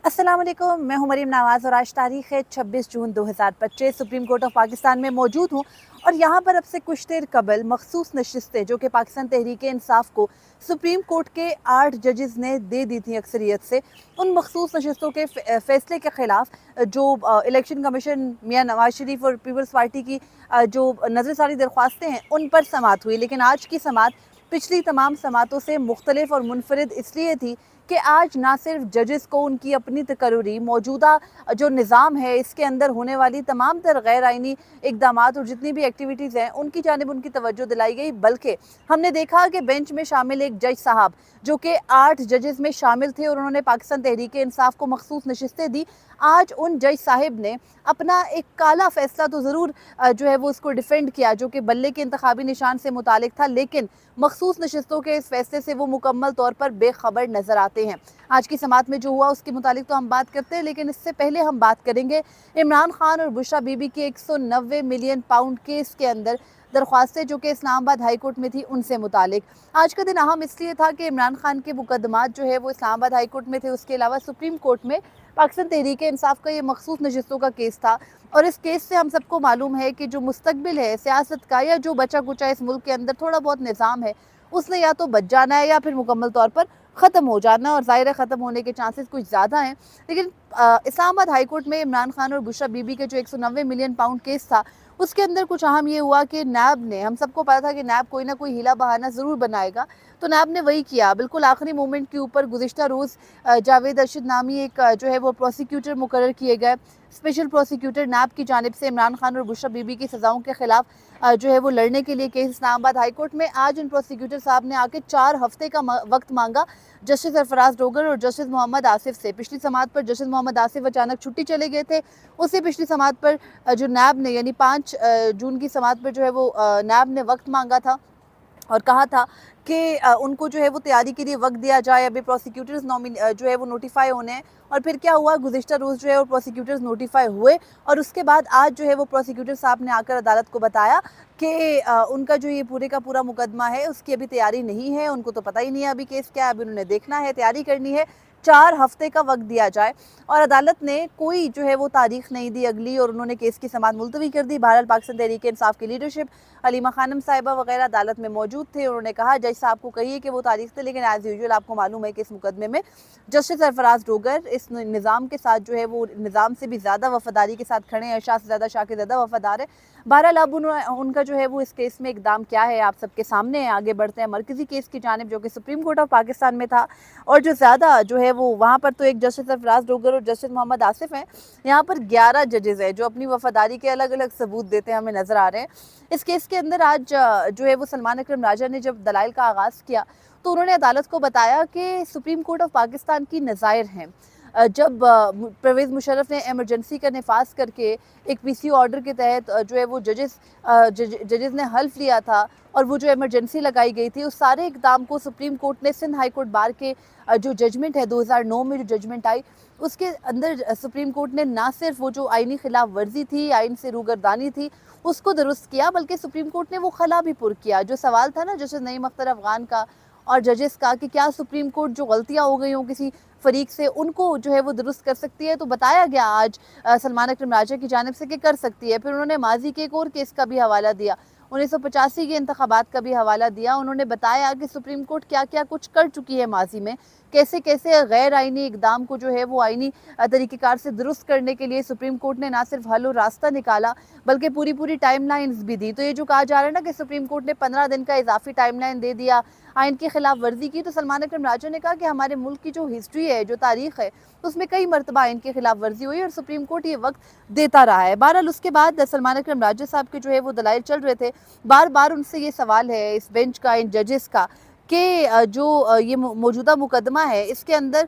अस्सलाम वालेकुम, मैं हूं मरीम नवाज़ और आज तारीख़ है 26 जून 2025। सुप्रीम कोर्ट ऑफ पाकिस्तान में मौजूद हूं और यहां पर अब से कुछ देर कबल मखसूस नशिस्तें जो कि पाकिस्तान तहरीक इंसाफ को सुप्रीम कोर्ट के 8 जजेस ने दे दी थी अक्सरियत से, उन मखसूस नशिस्तों के फैसले के ख़िलाफ़ जो इलेक्शन कमीशन मियाँ नवाज शरीफ और पीपल्स पार्टी की जो नज़रसानी दरख्वास्तें हैं उन पर समाअत हुई। लेकिन आज की समाअत पिछली तमाम समाअतों से मुख्तलिफ और मुनफरिद इसलिए थी कि आज ना सिर्फ जजेस को उनकी अपनी तकर्री मौजूदा जो निज़ाम है इसके अंदर होने वाली तमाम तर गैर आइनी इकदाम और जितनी भी एक्टिविटीज़ हैं उनकी जानिब उनकी तवज्जो दिलाई गई, बल्कि हमने देखा कि बेंच में शामिल एक जज साहब जो कि 8 जजेस में शामिल थे और उन्होंने पाकिस्तान तहरीक इंसाफ को मखसूस नशिस्तें दी। आज उन जज साहिब ने अपना एक काला फैसला तो ज़रूर जो है वो उसको डिफेंड किया जो कि बल्ले के इंतखाबी निशान से मुतालिक था, लेकिन मखसूस नशिस्तों के इस फैसले से वो मुकम्मल तौर पर बेखबर नजर आते हैं। आज की समाअत में जो हुआ उसके मुतालिक तो हम बात करते हैं, लेकिन इससे पहले हम बात करेंगे इमरान खान और बुशरा बीबी के 190 मिलियन पाउंड केस के अंदर दरख्वास्तें जो कि इस्लामाबाद हाई कोर्ट में थी उनसे मुतालिक। आज का दिन अहम इसलिए था कि इमरान खान के मुकदमात जो है वो इस्लामाबाद हाई कोर्ट में थे, उसके अलावा सुप्रीम कोर्ट में पाकिस्तान तहरीक इंसाफ का ये मखसूस नशिस्तों का केस था। और इस केस से हम सबको मालूम है कि जो मुस्तकबिल है सियासत का या जो बचा कुचा इस मुल्क के अंदर थोड़ा बहुत निज़ाम है उसने या तो बच जाना है या फिर मुकम्मल तौर पर ख़त्म हो जाना, और ज़ाहिर है ख़त्म होने के चांसेस कुछ ज़्यादा हैं। लेकिन इस्लामाबाद हाई कोर्ट में इमरान खान और बुशरा बीबी के जो 190 मिलियन पाउंड केस था उसके अंदर कुछ अहम ये हुआ कि नैब ने, हम सबको पता था कि नैब कोई ना कोई हीला बहाना ज़रूर बनाएगा, तो नैब ने वही किया। बिल्कुल आखिरी मोमेंट के ऊपर गुज़िश्ता रोज़ जावेद अरशद नामी एक जो है वो प्रोसिक्यूटर मुकर्रर किए गए। स्पेशल प्रोसिक्यूटर नैब की जानिब से इमरान खान और बुशरा बीबी की सज़ाओं के खिलाफ जो है वो लड़ने के लिए केस इस्लामाबाद हाई कोर्ट में। आज इन प्रोसिक्यूटर साहब ने आके 4 हफ्ते का वक्त मांगा जस्टिस सरफराज डोगर और जस्टिस मोहम्मद आसिफ से। पिछली समाअत पर जस्टिस मोहम्मद आसिफ अचानक छुट्टी चले गए थे, उसी पिछली समाअत पर जो नैब ने यानी 5 जून की समाअत पर जो है वो नैब ने वक्त मांगा था और कहा था कि उनको जो है वो तैयारी के लिए वक्त दिया जाए। अभी प्रोसिक्यूटर्स जो है वो नोटिफाई होने हैं। और फिर क्या हुआ, गुज़िश्ता रोज़ जो है वो प्रोसिक्यूटर्स नोटिफाई हुए और उसके बाद आज जो है वो प्रोसिक्यूटर साहब ने आकर अदालत को बताया कि उनका जो ये पूरे का पूरा मुकदमा है उसकी अभी तैयारी नहीं है, उनको तो पता ही नहीं है अभी केस क्या है, अभी उन्होंने देखना है, तैयारी करनी है, 4 हफ्ते का वक्त दिया जाए। और अदालत ने कोई जो है वो तारीख नहीं दी अगली और उन्होंने केस की समाअत मुलतवी कर दी। बहरहाल पाकिस्तान तहरीक इंसाफ की लीडरशिप हलीमा खानम साहिबा वगैरह अदालत में मौजूद थे। उन्होंने कहा जज साहब को कहिए कि वो तारीख थे, लेकिन एज़ यूजुअल आपको मालूम है कि इस मुकदमे में जस्टिस सरफराज डोगर इस निज़ाम के साथ जो है वो निज़ाम से भी ज़्यादा वफादारी के साथ खड़े हैं, शाह से ज़्यादा शाह के ज़्यादा वफादार है। बहरहाल अब उनका जो है वो इस केस में इकदाम क्या है आप सबके सामने है। आगे बढ़ते हैं मरकज़ी केस की जानिब जो कि सुप्रीम कोर्ट ऑफ पाकिस्तान में था और जो ज़्यादा जो है वो वहाँ पर तो एक जस्टिस सरफराज डोगर और जस्टिस मोहम्मद आसिफ हैं, यहाँ पर 11 जजेज़ हैं जो अपनी वफादारी के अलग अलग सबूत देते हैं हमें नज़र आ रहे हैं। इस केस के अंदर आज जो है वो सलमान अकरम राजा ने जब दलाइल का आगाज़ किया तो उन्होंने अदालत को बताया कि सुप्रीम कोर्ट ऑफ पाकिस्तान की नज़ायर हैं। जब परवेज़ मुशर्रफ ने एमरजेंसी का नफाज करके एक पीसी ऑर्डर के तहत जो है वो जजेस ने हल्फ लिया था और वो जो एमरजेंसी लगाई गई थी उस सारे इकदाम को सुप्रीम कोर्ट ने सिंध हाई कोर्ट बार के जो जजमेंट है 2009 में जो जजमेंट आई उसके अंदर सुप्रीम कोर्ट ने ना सिर्फ वो जो आइनी खिलाफ वर्जी थी, आइन से रूगर्दानी थी, उसको दुरुस्त किया, बल्कि सुप्रीम कोर्ट ने वो खला भी पुर किया। जो सवाल था ना जस्टिस नईम अख्तर अफगान का और जजेस का कि क्या सुप्रीम कोर्ट जो गलतियां हो गई हों किसी फरीक से उनको जो है वो दुरुस्त कर सकती है, तो बताया गया आज सलमान अकरम राजा की जानिब से कि कर सकती है। फिर उन्होंने माजी के एक और केस का भी हवाला दिया, 1985 के इंतखाबात का भी हवाला दिया। उन्होंने बताया कि सुप्रीम कोर्ट क्या क्या कुछ कर चुकी है माजी में, कैसे कैसे गैर आइनी इकदाम को जो है वो आइनी तरीक़ेकार से दुरुस्त करने के लिए सुप्रीम कोर्ट ने ना सिर्फ हल और रास्ता निकाला बल्कि पूरी पूरी टाइमलाइंस भी दी। तो ये जो कहा जा रहा है ना कि सुप्रीम कोर्ट ने 15 दिन का इजाफी टाइमलाइन दे दिया, आइन की खिलाफ वर्जी की, तो सलमान अकरम राजा ने कहा कि हमारे मुल्क की जो हिस्ट्री है, जो तारीख है, उसमें कई मरतबा आइन की खिलाफ वर्जी हुई और सुप्रीम कोर्ट ये वक्त देता रहा है। बहरहाल उसके बाद सलमान अकरम राजा साहब के जो है वो दलाइल चल रहे थे, बार बार उनसे ये सवाल है इस बेंच का, इन जजेस का, कि जो ये मौजूदा मुकदमा है इसके अंदर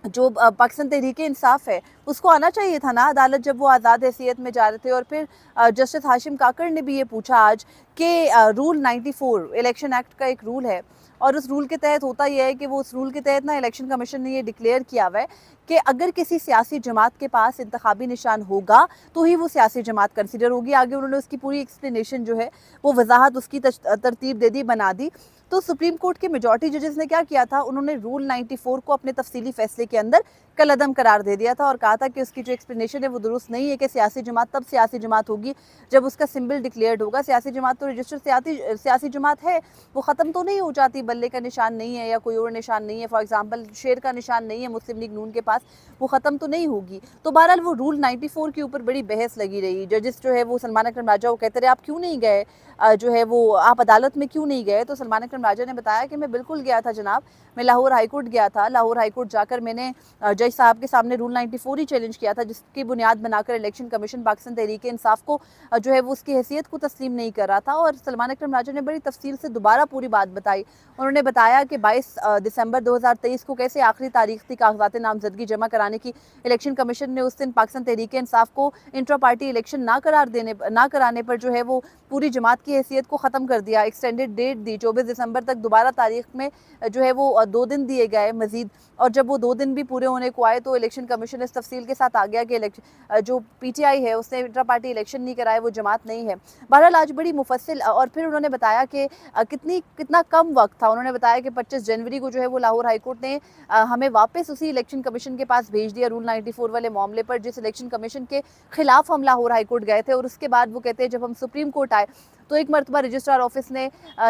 जो पाकिस्तान तहरीक इंसाफ है उसको आना चाहिए था ना अदालत जब वो आज़ाद हैसियत में जा रहे थे। और फिर जस्टिस हाशिम काकड़ ने भी ये पूछा आज कि रूल 94 इलेक्शन एक्ट का एक रूल है और उस रूल के तहत होता यह है कि वो उस रूल के तहत ना इलेक्शन कमीशन ने ये डिक्लेयर किया हुआ है कि अगर किसी सियासी जमात के पास इंतखाबी निशान होगा तो ही वो सियासी जमात कंसिडर होगी। आगे उन्होंने उसकी पूरी एक्सप्लेनेशन जो है वो वजाहत उसकी तरतीब दे दी, बना दी। तो सुप्रीम कोर्ट के मेजॉरिटी जजेस ने क्या किया था, उन्होंने रूल 94 को अपने तफसीली फैसले के अंदर कलअदम करार दे दिया था और कहा था कि उसकी जो एक्सप्लेनेशन है वो दुरुस्त नहीं है कि सियासी जमात तब सियासी जमात होगी जब उसका सिंबल डिक्लेयर्ड होगा। सियासी जमात तो रजिस्टर्ड सियासी जमात है, वो ख़त्म तो नहीं हो जाती। बल्ले का निशान नहीं है या कोई और निशान नहीं है, फॉर एग्जाम्पल शेर का निशान नहीं है मुस्लिम लीग नून के पास, वो ख़त्म तो नहीं होगी। तो बहरहाल वो रूल 94 के ऊपर बड़ी बहस लगी रही। जजेस जो है वो सलमान अकरम राजा वो कहते रहे आप क्यों नहीं गए, जो है वो आप अदालत में क्यों नहीं गए। तो सलमान अकरम राजा ने बताया कि मैं बिल्कुल गया था जनाब, मैं लाहौर हाईकोर्ट गया था। लाहौर हाईकोर्ट जाकर मैंने जज साहब के सामने रूल 94 ही चैलेंज किया था, जिसकी बुनियाद बनाकर इलेक्शन कमीशन पाकिस्तान तहरीक इंसाफ को जो है वो उसकी हैसियत को तस्लीम नहीं कर रहा था। और सलमान अकरम राजा ने बड़ी तफसील से दोबारा पूरी बात बताई। उन्होंने बताया कि 22 दिसंबर 2023 को कैसे आखिरी तारीख थी कागजात नामजदगी जमा कराने की। इलेक्शन कमीशन ने उस दिन पाकिस्तान तहरीक इंसाफ को इंट्रा पार्टी इलेक्शन ना कराने पर जो है वो पूरी जमात की हैसियत को ख़त्म कर दिया। एक्सटेंडेड डेट दी, 24 दिसंबर तक दोबारा तारीख में जो है वो 2 दिन दिए गए मजीद। और जब वो 2 दिन भी पूरे होने को आए तो इलेक्शन कमीशन इस तफसील के साथ आ गया कि जो PTI है उसने इंट्रा पार्टी इलेक्शन नहीं कराए, वो जमात नहीं है। बहरहाल आज बड़ी मुफस्सिल और फिर उन्होंने बताया कि कितना कम वक्त था। उन्होंने बताया कि 25 जनवरी को जो है वो लाहौर हाईकोर्ट ने हमें वापस उसी इलेक्शन कमीशन के पास भेज दिया रूल 94 वाले मामले पर, जिस इलेक्शन कमीशन के खिलाफ हम लाहौर हाईकोर्ट गए थे। और उसके बाद वो कहते हैं जब हम सुप्रीम कोर्ट आए तो एक मरतबा रजिस्ट्रार ऑफिस ने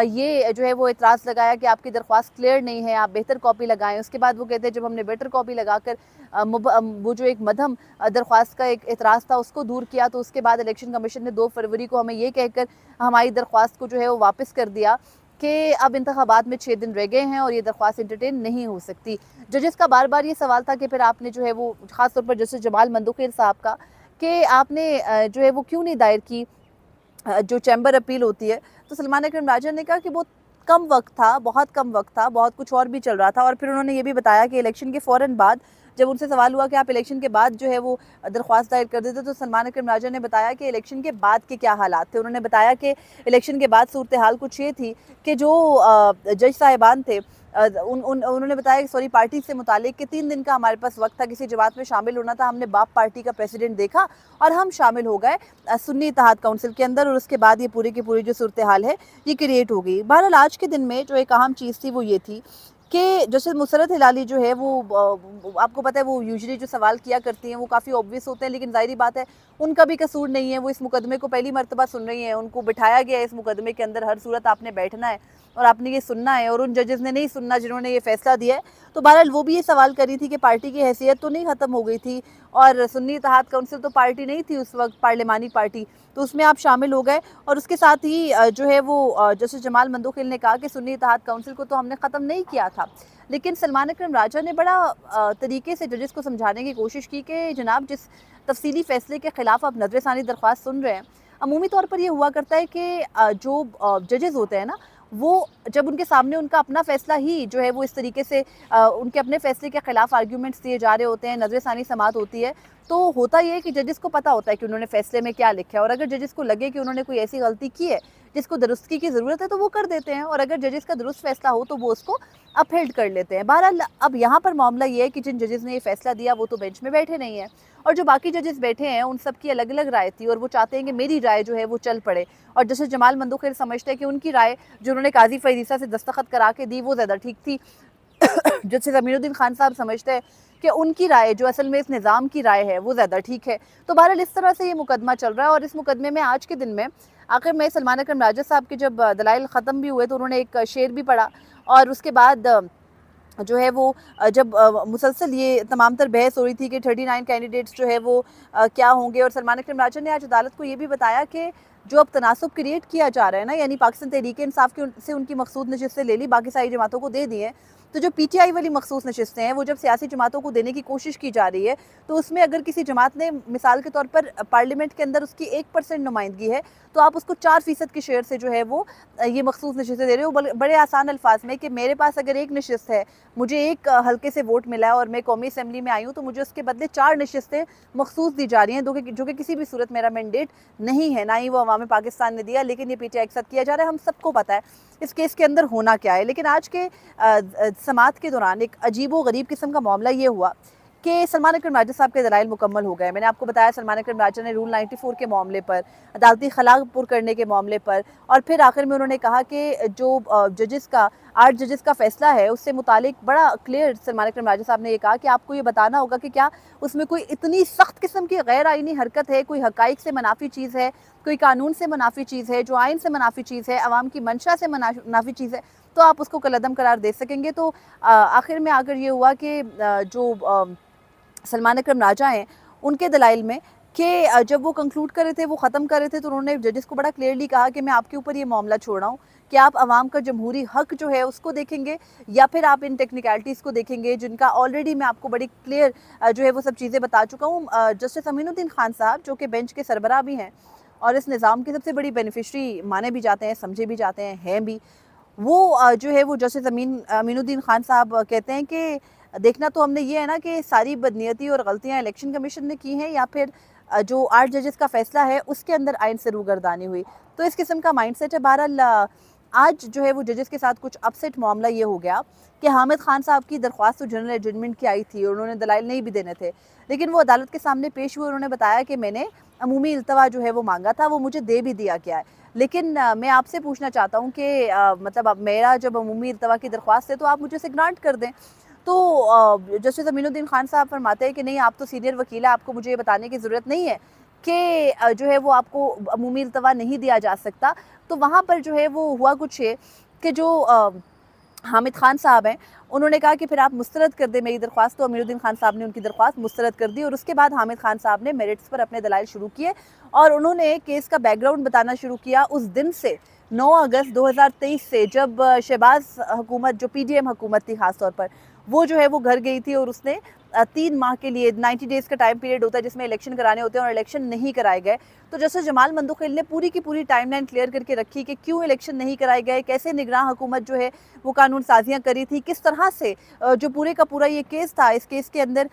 ये जो है वो एतराज़ लगाया कि आपकी दरख्वास्त क्लियर नहीं है, आप बेहतर कॉपी लगाएं। उसके बाद वो कहते हैं जब हमने बेहतर कॉपी लगाकर वो जो एक मध्यम दरख्वास्त का एक एतराज़ था उसको दूर किया, तो उसके बाद इलेक्शन कमीशन ने 2 फरवरी को हमें ये कहकर हमारी दरख्वास्त को जो है वो वापस कर दिया कि अब इंतखाबात में 6 दिन रह गए हैं और ये दरख्वास्त इंटरटेन नहीं हो सकती। जजेस का बार बार ये सवाल था कि फिर आपने जो है वो ख़ासतौर पर जस्टिस जमाल मंदोखेर साहब का कि आपने जो है वो क्यों नहीं दायर की जो चैम्बर अपील होती है। तो सलमान अकरम राजा ने कहा कि बहुत कम वक्त था, बहुत कम वक्त था, बहुत कुछ और भी चल रहा था। और फिर उन्होंने ये भी बताया कि इलेक्शन के फ़ौरन बाद जब उनसे सवाल हुआ कि आप इलेक्शन के बाद जो है वो दरख्वास्त दायर कर देते, तो सलमान अकरम राजा ने बताया कि इलेक्शन के बाद के क्या हालात थे। उन्होंने बताया कि इलेक्शन के बाद सूरत हाल कुछ ये थी कि जो जज साहिबान थे उन्होंने बताया कि सॉरी पार्टी से मुतालिक कि 3 दिन का हमारे पास वक्त था, किसी जमात में शामिल होना था, हमने बाप पार्टी का प्रेसिडेंट देखा और हम शामिल हो गए सुन्नी इत्तेहाद काउंसिल के अंदर। और उसके बाद ये पूरी की पूरी जो सूरत हाल है ये क्रिएट हो गई। बहरहाल आज के दिन में जो एक अहम चीज़ थी वो ये थी कि जस्टिस मुसरत हिलाली जो है वो आपको पता है वो यूजुअली जो सवाल किया करती हैं वो काफ़ी ऑब्वियस होते हैं, लेकिन ज़ाहिरी बात है उनका भी कसूर नहीं है। वो इस मुकदमे को पहली मरतबा सुन रही हैं, उनको बिठाया गया है इस मुकदमे के अंदर, हर सूरत आपने बैठना है और आपने ये सुनना है। और उन जजेस ने नहीं सुनना जिन्होंने ये फैसला दिया है। तो बहरहाल वो भी ये सवाल करी थी कि पार्टी की हैसियत तो नहीं ख़त्म हो गई थी और सुन्नी इत्तेहाद काउंसिल तो पार्टी नहीं थी उस वक्त, पार्लिमानी पार्टी, तो उसमें आप शामिल हो गए। और उसके साथ ही जो है वो जस्टिस जमाल मंदोखेर ने कहा कि सुन्नी इत्तेहाद काउंसिल को तो हमने ख़त्म नहीं किया था। लेकिन सलमान अकरम राजा ने बड़ा तरीके से जजेस को समझाने की कोशिश की कि जनाब जिस तफसीली फ़ैसले के ख़िलाफ़ आप नज़रसानी दरख्वास्त सुन रहे हैं, अमूमी तौर पर ये हुआ करता है कि जो जजेस होते हैं ना, वो जब उनके सामने उनका अपना फ़ैसला ही जो है वो इस तरीके से उनके अपने फ़ैसले के ख़िलाफ़ आर्ग्यूमेंट्स दिए जा रहे होते हैं, नज़रसानी समाअत होती है, तो होता ये है कि जजेस को पता होता है कि उन्होंने फ़ैसले में क्या लिखा है। और अगर जजेस को लगे कि उन्होंने कोई ऐसी गलती की है जिसको दुरुस्ती की ज़रूरत है तो वो कर देते हैं, और अगर जजेस का दुरुस्त फ़ैसला हो तो वो उसको अपहेल्ड कर लेते हैं। बहरहाल अब यहाँ पर मामला ये है कि जिन जजेस ने ये फ़ैसला दिया वो तो बेंच में बैठे नहीं हैं, और जो बाकी जजेस बैठे हैं उन सब की अलग अलग राय थी और वो चाहते हैं कि मेरी राय जो है वो चल पड़े। और जस्टिस जमाल मंदोखेर समझते हैं कि उनकी राय जो उन्होंने काजी फ़रीसा से दस्तखत करा के दी वो ज़्यादा ठीक थी। जस्टिस अमीनुद्दीन खान साहब समझते हैं कि उनकी राय जो असल में इस निज़ाम की राय है वो ज़्यादा ठीक है। तो बहरहाल इस तरह से ये मुकदमा चल रहा है। और इस मुकदमे में आज के दिन में आखिर में सलमान अकरम राजा साहब के जब दलाइल ख़त्म भी हुए तो उन्होंने एक शेर भी पढ़ा, और उसके बाद जो है वो जब मुसलसल ये तमाम तर बहस हो रही थी कि 39 कैंडिडेट्स जो है वो क्या होंगे, और सलमान अकरम राजा ने आज अदालत को ये भी बताया कि जो अब तनासुब क्रिएट किया जा रहा है ना, यानी पाकिस्तान तहरीक इंसाफ से उनकी मखसूद नशिस्तें ले ली, बाकी सारी जमातों को दे दी हैं, तो जो PTI वाली मखसूस नशिस्तें हैं वो जब सियासी जमातों को देने की कोशिश की जा रही है तो उसमें अगर किसी जमात ने मिसाल के तौर पर पार्लियामेंट के अंदर उसकी 1% नुमाइंदगी है तो आप उसको 4% के शेयर से जो है वो ये मखसूस नशिस्तें दे रहे हो। बड़े आसान अल्फाज में कि मेरे पास अगर एक नशिस्त है, मुझे एक हल्के से वोट मिला है और मैं कौमी असम्बली में आई हूँ, तो मुझे उसके बदले 4 नशिस्तें मखसूस दी जा रही हैं जो कि किसी भी सूरत मेरा मैंडेट नहीं है, ना ही वो अवाम पाकिस्तान ने दिया, लेकिन ये PTI के साथ किया जा रहा है। हम सबको पता है इस केस के अंदर होना क्या है। लेकिन आज के समाअत के दौरान एक अजीब व गरीब किस्म का मामला ये हुआ कि सलमान अकरम राजा साहब के दलाइल मुकम्मल हो गए। मैंने आपको बताया सलमान अकरम राजा ने रूल 94 के मामले पर, अदालती खला पुर करने के मामले पर, और फिर आखिर में उन्होंने कहा कि जो जजेस का 8 जजेस का फैसला है उससे मुतालिक बड़ा क्लियर सलमान अकरम राजा साहब ने ये कहा कि आपको ये बताना होगा कि क्या उसमें कोई इतनी सख्त किस्म की गैर आइनी हरकत है, कोई हकाइक से मुनाफी चीज़ है, कोई कानून से मुनाफी चीज़ है, जो आइन से मुनाफी चीज़ है, अवाम की मंशा से मुनाफी चीज़ है, तो आप उसको कलअदम करार दे सकेंगे। तो आखिर में आकर ये हुआ कि जो सलमान अकरम राजा हैं उनके दलाइल में कि जब वो कंक्लूड कर रहे थे, वो ख़त्म कर रहे थे, तो उन्होंने जजेस को बड़ा क्लियरली कहा कि मैं आपके ऊपर ये मामला छोड़ रहा हूँ कि आप आवाम का जमहूरी हक जो है उसको देखेंगे या फिर आप इन टेक्निकलिटीज़ को देखेंगे जिनका ऑलरेडी मैं आपको बड़ी क्लियर जो है वो सब चीज़ें बता चुका हूँ। जस्टिस अमीनुद्दीन खान साहब जो कि बेंच के सरबराह भी हैं और इस निज़ाम की सबसे बड़ी बेनिफिशरी माने भी जाते हैं, समझे भी जाते हैं भी, वो जो है वो जस्टिस अमीनुद्दीन खान साहब कहते हैं कि देखना तो हमने ये है ना कि सारी बदनीयती और गलतियां इलेक्शन कमीशन ने की हैं या फिर जो 8 जजेस का फैसला है उसके अंदर आइन से रूगर्दानी हुई। तो इस किस्म का माइंडसेट है। बहरहाल आज जो है वो जजेस के साथ कुछ अपसेट मामला ये हो गया कि हामिद खान साहब की दरख्वास्त तो जनरल एडजमेंट की आई थी और उन्होंने दलाइल नहीं भी देने थे, लेकिन वो अदालत के सामने पेश हुए। उन्होंने बताया कि मैंने अमूमी इल्तवा जो है वो मांगा था, वो मुझे दे भी दिया गया है, लेकिन मैं आपसे पूछना चाहता हूँ कि मतलब अब मेरा जब अमूमी इल्तवा की दरख्वास्त है तो आप मुझे इसे ग्रांट कर दें। तो जस्टिस अमीनुद्दीन खान साहब फरमाते हैं कि नहीं, आप तो सीनियर वकील है, आपको मुझे ये बताने की ज़रूरत नहीं है कि जो है वो आपको अमूमी इल्तवा नहीं दिया जा सकता। तो वहाँ पर जो है वो हुआ कुछ है कि जो हामिद खान साहब हैं उन्होंने कहा कि फिर आप मुस्तरद कर दें मेरी दरख्वास्त। तो अमीरुद्दीन खान साहब ने उनकी दरख्वास्त मुस्तरद कर दी और उसके बाद हामिद खान साहब ने मेरिट्स पर अपने दलाइल शुरू किए और उन्होंने केस का बैकग्राउंड बताना शुरू किया उस दिन से, 9 अगस्त 2023 से, जब शहबाज हुकूमत, जो PDM हुकूमत थी ख़ास तौर पर, वो जो है वो घर गई थी और उसने 3 माह के लिए 90 डेज़ का टाइम पीरियड होता है जिसमें इलेक्शन कराने होते हैं और इलेक्शन नहीं कराए गए। तो जस्टिस जमाल मंदुखिल ने पूरी की पूरी टाइमलाइन क्लियर करके रखी कि क्यों इलेक्शन नहीं कराए गए, कैसे निगरान हुकूमत जो है वो कानून साजियाँ करी थी, किस तरह से जो पूरे का पूरा ये केस था, इस केस के अंदर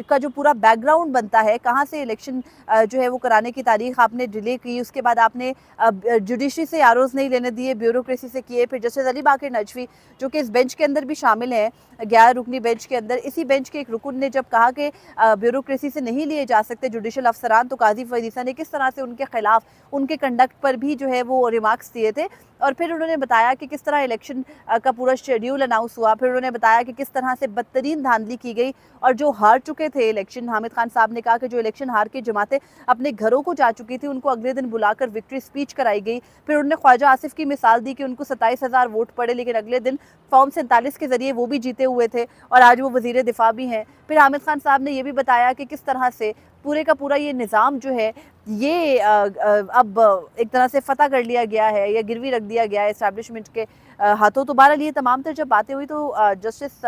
का जो पूरा बैकग्राउंड बनता है, कहाँ से इलेक्शन जो है वो कराने की तारीख आपने डिले की, उसके बाद आपने जुडिशरी से आरोज़ नहीं लेने दिए, ब्यूरोक्रेसी से किए। फिर जस्टिस अली बाकर नजवी जो कि इस बेंच के अंदर भी शामिल हैं, 11 रुकनी बेंच के अंदर, इसी बेंच के एक रुकन ने जब कहा कि ब्यूरोक्रेसी से नहीं लिए जा सकते जुडिशल अफसरान, तो काजी फरीसा ने किस तरह से उनके खिलाफ, उनके कंडक्ट पर भी जो है वो रिमार्क्स दिए थे। और फिर उन्होंने बताया कि किस तरह इलेक्शन का पूरा शेड्यूल अनाउंस हुआ। फिर उन्होंने बताया कि किस तरह से बदतरीन धांधली की गई और जो हार चुके थे इलेक्शन, हामिद खान साहब ने कहा कि जो इलेक्शन हार के जमातें अपने घरों को जा चुकी थी उनको अगले दिन बुलाकर विक्ट्री स्पीच कराई गई। फिर उन्होंने ख्वाजा आसिफ की मिसाल दी कि उनको 27,000 वोट पड़े, लेकिन अगले दिन फॉर्म 47 के जरिए वो भी जीते हुए थे और आज वो वजीर दिफा भी हैं। फिर हामिद खान साहब ने यह भी बताया कि किस तरह से पूरे का पूरा ये निज़ाम जो है ये अब एक तरह से फतह कर लिया गया है या गिरवी रख दिया गया है इस्टेब्लिशमेंट के हाथों। तो बहरहाल ये तमाम तर जब बातें हुई तो जस्टिस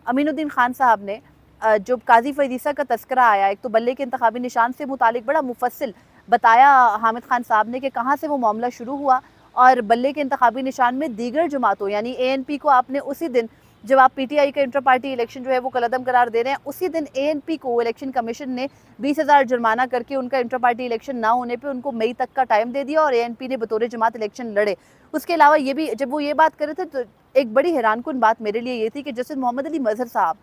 अमीनुद्दीन खान साहब ने जो काजी फरीसा का तस्करा आया, एक तो बल्ले के इंतखाबी निशान से मुतालिक बड़ा मुफस्सिल बताया हामिद खान साहब ने कि कहाँ से वो मामला शुरू हुआ और बल्ले के इंतखाबी निशान में दीगर जमातों यानी ANP को आपने उसी दिन जब आप PTI का इंटर पार्टी इलेक्शन जो है वो कलअदम करार दे रहे हैं, उसी दिन ANP को इलेक्शन कमीशन ने 20,000 जुर्माना करके उनका इंटर पार्टी इलेक्शन ना होने पे उनको मई तक का टाइम दे दिया और ANP ने बतौर जमात इलेक्शन लड़े। उसके अलावा ये भी, जब वो ये बात कर रहे थे तो एक बड़ी हैरानकुन बात मेरे लिए ये थी कि जस्टिस मोहम्मद अली मजहर साहब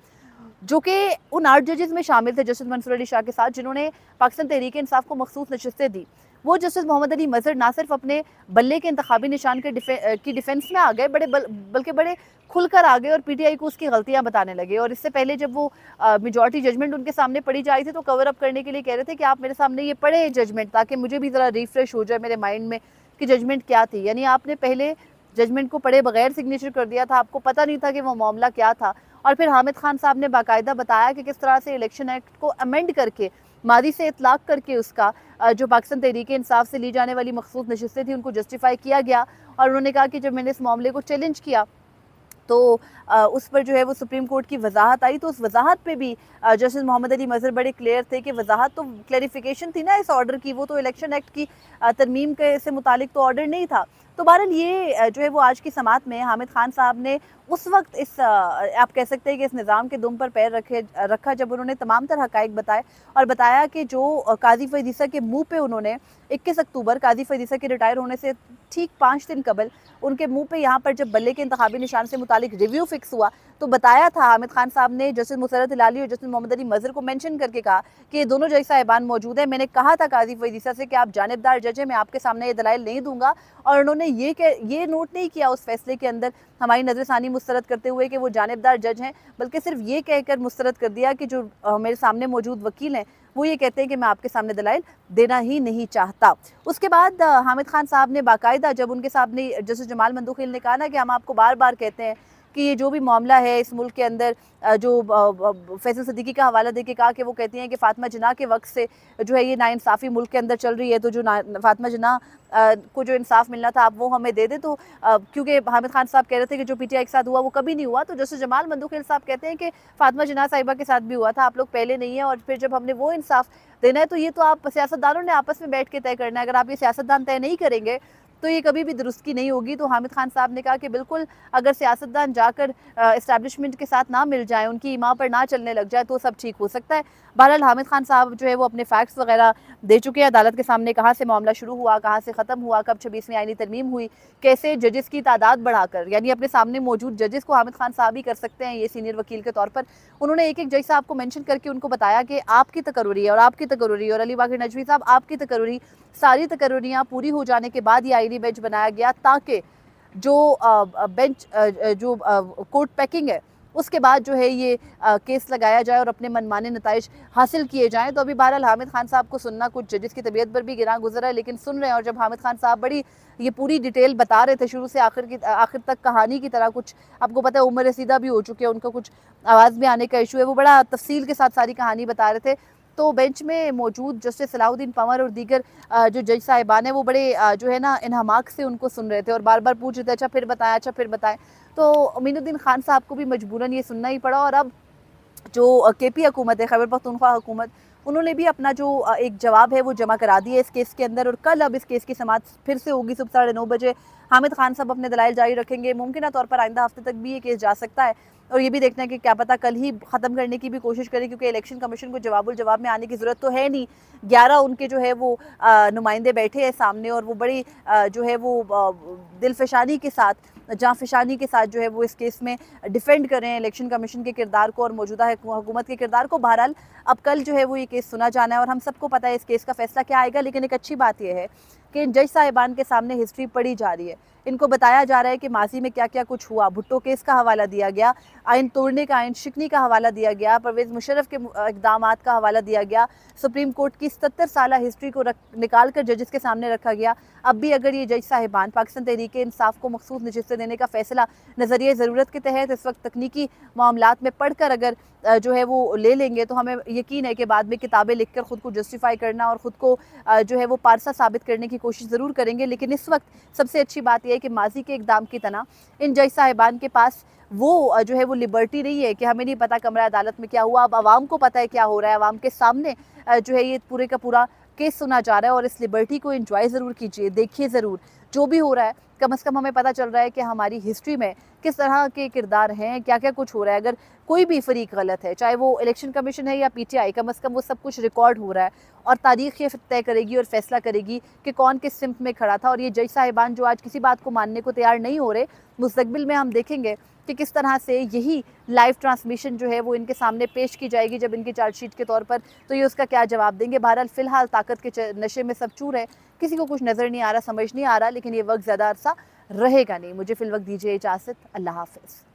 जो कि उन 8 जजेस में शामिल थे जस्टिस मंसूर अली शाह के साथ जिन्होंने पाकिस्तान तहरीक इंसाफ को मखसूस नशिस्तें दी, वो जस्टिस मोहम्मद अली मजहर ना सिर्फ अपने बल्ले के इंतखाबी निशान की डिफेंस में आ गए, बल्कि बड़े खुलकर आ गए और PTI को उसकी गलतियां बताने लगे। और इससे पहले जब वो मेजॉरिटी जजमेंट उनके सामने पढ़ी जा रही थी तो कवर अप करने के लिए कह रहे थे कि आप मेरे सामने ये पढ़े जजमेंट ताकि मुझे भी ज़रा रिफ्रेश हो जाए मेरे माइंड में कि जजमेंट क्या थी। यानी आपने पहले जजमेंट को पढ़े बगैर सिग्नेचर कर दिया था, आपको पता नहीं था कि वो मामला क्या था। और फिर हामिद खान साहब ने बाकायदा बताया कि किस तरह से इलेक्शन एक्ट को अमेंड करके, मादी से इतलाक़ करके उसका जो पाकिस्तान तहरीक इंसाफ से ली जाने वाली मखसूस नशिस्तें थी उनको जस्टिफाई किया गया। और उन्होंने कहा कि जब मैंने इस मामले को चैलेंज किया तो उस पर जो है वो सुप्रीम कोर्ट की वजाहत आई, तो उस वजाहत पे भी जस्टिस मोहम्मद अली मजहर बड़े क्लियर थे कि वजाहत तो क्लैरिफिकेशन थी ना इस ऑर्डर की, वो तो इलेक्शन एक्ट की तरमीम के से मुतालिक तो ऑर्डर नहीं था। तो बहरहाल ये जो है वो आज की समाअत में हामिद खान साहब ने उस वक्त इस आप कह सकते हैं कि इस निज़ाम के दुम पर पैर रखा जब उन्होंने तमाम तर हक़ाइक़ बताए और बताया कि जो काज़ी फ़रीद ईसा के मुँह पे उन्होंने 21 अक्टूबर काज़ी फ़रीद ईसा के रिटायर होने से ठीक 5 दिन कबल उनके मुँह पे यहाँ पर जब बल्ले के इंतखाबी निशान से मुतालिक रिव्यू फिक्स हुआ तो बताया था हामिद खान साहब ने जस्टिस मुसर्रत हिलाली और जस्टिस मोहम्मद अली मज़हर को मेंशन करके कहा कि ये दोनों जज साहिबान मौजूद हैं। मैंने कहा था काज़ी फ़रीद ईसा से कि आप जानिबदार जज हैं, मैं आपके सामने ये दलाइल नहीं दूंगा और उन्होंने ये नोट नहीं किया उस फैसले के अंदर हमारी नज़रसानी मुस्तरद करते हुए कि वो जानिबदार जज हैं, बल्कि सिर्फ ये कहकर मुस्तरद कर दिया कि जो मेरे सामने मौजूद वकील हैं वो ये कहते हैं कि मैं आपके सामने दलाइल देना ही नहीं चाहता। उसके बाद हामिद खान साहब ने बाकायदा जब उनके सामने जस्टिस जमाल मंदोखिल ने कहा ना कि हम आपको बार बार कहते हैं कि ये जो भी मामला है इस मुल्क के अंदर जो फैसल सिद्दीकी का हवाला देके कहा कि वो कहती हैं कि फ़ातिमा जिन्ना के वक्त से जो है ये नाइंसाफ़ी मुल्क के अंदर चल रही है, तो जो फ़ातिमा जिन्ना को जो इंसाफ मिलना था आप वो हमें दे दें। तो क्योंकि हामिद खान साहब कह रहे थे कि जो पीटीआई के साथ हुआ वो कभी नहीं हुआ, तो जस्टिस जमाल मंदोखिल साहब कहते हैं कि फ़ातिमा जिन्ना साहिबा के साथ भी हुआ था, आप लोग पहले नहीं है और फिर जब हमने वो इंसाफ देना है तो ये तो आप सियासतदानों ने आपस में बैठ के तय करना है। अगर आप ये सियासतदान तय नहीं करेंगे तो ये कभी भी दुरुस्ती नहीं होगी। तो हामिद खान साहब ने कहा कि बिल्कुल अगर सियासतदान जाकर इस्टेब्लिशमेंट के साथ ना मिल जाए, उनकी ईमा पर ना चलने लग जाए तो सब ठीक हो सकता है। बहरहाल हामिद खान साहब जो है वो अपने फैक्ट्स वगैरह दे चुके हैं अदालत के सामने, कहाँ से मामला शुरू हुआ, कहाँ से ख़त्म हुआ, कब 26वीं आईनी तरमीम हुई, कैसे जजेस की तादाद बढ़ाकर, यानी अपने सामने मौजूद जजेस को हामिद खान साहब ही कर सकते हैं ये सीनियर वकील के तौर पर। उन्होंने एक एक जज साहब को मेंशन करके उनको बताया कि आपकी तकर्रुरी और आपकी तकर्रुरी और अली बाकर नजवी साहब आपकी तकर्रुरी, सारी तकर्रुरियाँ पूरी हो जाने के बाद ये आईनी बेंच बनाया गया ताकि जो बेंच जो कोर्ट पैकिंग है उसके बाद जो है ये केस लगाया जाए और अपने मनमाने नताइज हासिल किए जाएं। तो अभी बहरहाल हामिद खान साहब को सुनना कुछ जजेस की तबीयत पर भी गिरा गुजरा है, लेकिन सुन रहे हैं। और जब हामिद खान साहब बड़ी ये पूरी डिटेल बता रहे थे शुरू से आखिर तक कहानी की तरह, कुछ आपको पता है उम्र रसीदा भी हो चुके हैं, उनका कुछ आवाज़ में आने का इशू है, वो बड़ा तफसील के साथ सारी कहानी बता रहे थे। तो बेंच में मौजूद जस्टिस सलाहुद्दीन पंवर और दीगर जो जज साहिबान हैं वो बड़े जो है ना इन्हमाक से उनको सुन रहे थे और बार बार पूछ रहे थे अच्छा फिर बताएं, अच्छा फिर बताएं। तो अमीनुद्दीन खान साहब को भी मजबूरन ये सुनना ही पड़ा। और अब जो केपी हुकूमत है, खैबर पख्तूनख्वा हुकूमत, उन्होंने भी अपना जो एक जवाब है वो जमा करा दिया इस केस के अंदर। और कल अब इस केस की समाअत फिर से होगी सुबह 9:30 बजे। हामिद खान साहब अपने दलाइल जारी रखेंगे, मुमकिन तौर पर आइंदा हफ्ते तक भी ये केस जा सकता है। और ये भी देखना है कि क्या पता कल ही ख़त्म करने की भी कोशिश करें, क्योंकि इलेक्शन कमीशन को जवाब में आने की ज़रूरत तो है नहीं। 11 उनके जो है वो नुमाइंदे बैठे हैं सामने और वो बड़ी जो है वो दिलफशानी के साथ, जाँफशानी के साथ जो है वो इस केस में डिफेंड कर रहे हैं इलेक्शन कमीशन के किरदार को और मौजूदा हुकूमत के किरदार को। बहरहाल अब कल जो है वो ये केस सुना जाना है और हम सबको पता है इस केस का फैसला क्या आएगा। लेकिन एक अच्छी बात यह है कि इन जज साहिबान के सामने हिस्ट्री पढ़ी जा रही है, इनको बताया जा रहा है कि माजी में क्या क्या कुछ हुआ। भुट्टो केस का हवाला दिया गया, आइन तोड़ने का, आइन शिकनी का हवाला दिया गया, परवेज़ मुशर्रफ के इक़दामात का हवाला दिया गया, सुप्रीम कोर्ट की 77 साल हिस्ट्री को निकाल कर जजेस के सामने रखा गया। अब भी अगर ये जज साहिबान पाकिस्तान तहरीक इंसाफ को मखसूस नशिस्तें देने का फैसला नज़रिए ज़रूरत के तहत इस वक्त तकनीकी मामलात में पढ़ कर अगर जो है वो ले लेंगे तो हमें यकीन है कि बाद में किताबें लिख कर ख़ुद को जस्टिफाई करना और ख़ुद को जो है वो पारसा साबित करने की कोशिश ज़रूर करेंगे। लेकिन इस वक्त सबसे अच्छी बात यह है कि माजी के इक़दाम की तरह इन जज साहिबान के पास वो जो है वो लिबर्टी नहीं है कि हमें नहीं पता कमरा अदालत में क्या हुआ। अब आवाम को पता है क्या हो रहा है, आवाम के सामने जो है ये पूरे का पूरा केस सुना जा रहा है। और इस लिबर्टी को एंजॉय ज़रूर कीजिए, देखिए ज़रूर जो भी हो रहा है। कम से कम हमें पता चल रहा है कि हमारी हिस्ट्री में किस तरह के किरदार हैं, क्या क्या कुछ हो रहा है। अगर कोई भी फरीक गलत है, चाहे वो इलेक्शन कमीशन है या पीटीआई, कम से कम वो सब कुछ रिकॉर्ड हो रहा है और तारीख़ ये तय करेगी और फैसला करेगी कि कौन किस सिम्त में खड़ा था। और ये जज साहिबान जो आज किसी बात को मानने को तैयार नहीं हो रहे, मुस्तकबिल में हम देखेंगे कि किस तरह से यही लाइव ट्रांसमिशन जो है वो इनके सामने पेश की जाएगी जब इनकी चार्जशीट के तौर पर, तो ये उसका क्या जवाब देंगे। बहरहाल फ़िलहाल ताकत के नशे में सब चूर है, किसी को कुछ नज़र नहीं आ रहा, समझ नहीं आ रहा, लेकिन ये वक्त ज़्यादा अरसा रहेगा नहीं। मुझे फ़िलवक्त दीजिए इजाज़त, अल्लाह हाफ़िज़।